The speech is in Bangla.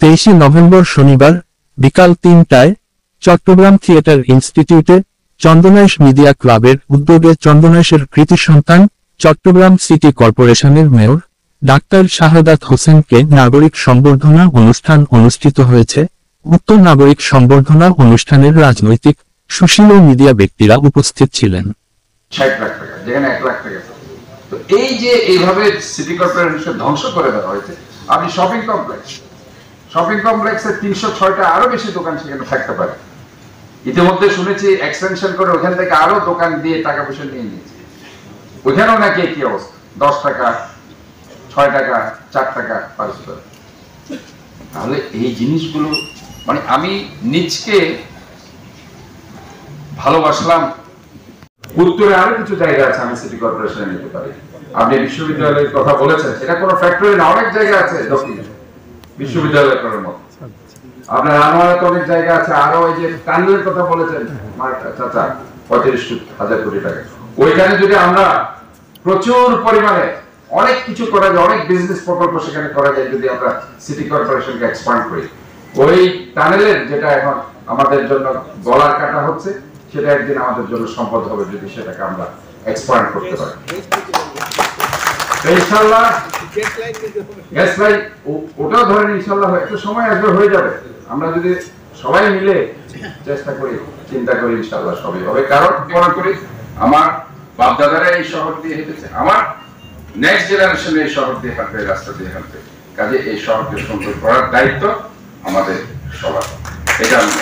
23 নভেম্বর শনিবার বিকাল 3টায় চট্টগ্রাম থিয়েটার ইনস্টিটিউটে চন্দনাইশ মিডিয়া ক্লাবের উদ্যোগে চন্দনাইশের কৃতি সন্তান চট্টগ্রাম সিটি কর্পোরেশনের মেয়র ডাক্তার শাহাদাত হোসেনকে নাগরিক সংবর্ধনা অনুষ্ঠান অনুষ্ঠিত হয়েছে। উক্ত নাগরিক সংবর্ধনা অনুষ্ঠানের রাজনৈতিক, সুশীল ও মিডিয়া ব্যক্তিরা উপস্থিত ছিলেন। 60 লাখ টাকা যেখানে 1 লাখ টাকা। তো এই যে এইভাবে সিটি কর্পোরেশন ধ্বংস করে দেওয়া হয়েছে। আপনি শপিং কমপ্লেক্সে 306টা আরো বেশি দোকান সেখানে থাকতে পারে। ইতিমধ্যে শুনেছি এক্সটেনশন করে ওখান থেকে আরো দোকান দিয়ে টাকা পয়সা নিয়ে নিয়েছে। ওখানেও নাকি কি অবস্থা, 10 টাকা, 6 টাকা, 4 টাকা পারছে। তাহলে এই জিনিসগুলো মানে আমি নিজকে ভালোবাসলাম। উত্তরে আরো কিছু জায়গা আছে আমি সিটি কর্পোরেশনে নিতে পারি। আপনি বিশ্ববিদ্যালয়ের কথা বলেছেন, এটা কোনো ফ্যাক্টরি না, অনেক জায়গা আছে দক্ষিণে বিশ্ববিদ্যালয় করার মতো। আপনার আনোয়ারাতে অনেক জায়গা আছে, আরো এই যে টাঙ্গুয়ের কথা বলেছেন চাচা 35,000 কোটি টাকা, ওইখানে যদি আমরা প্রচুর পরিমাণে অনেক কিছু করা যায়, অনেক বিজনেস প্রকল্প সেখানে করা যায় যদি আমরা সিটি কর্পোরেশনকে এক্সপ্যান্ড করি। ওই টানেলের যেটা এখন আমাদের জন্য গলার কাটা হচ্ছে সেটা একদিন আমাদের জন্য সম্পদ হবে যদি সেটাকে আমরা এক্সপ্যান্ড করতে পারি। ইনশাআল্লাহ গ্যাস লাইন ওটাও ধরেন ইনশাআল্লাহ একটা সময় আসবে, হয়ে যাবে। আমরা যদি সবাই মিলে চেষ্টা করি, চিন্তা করি, ইনশাআল্লাহ সবই হবে। কারণ মনে করি আমার বাপ দাদারা এই শহর দিয়ে হেঁটেছে, আমার নেক্সট জেনারেশন এই শহর দিয়ে হাঁটবে, রাস্তা দিয়ে হাঁটবে। কাজে এই শহরকে সুন্দর করার দায়িত্ব আমাদের সবার। এটা আমি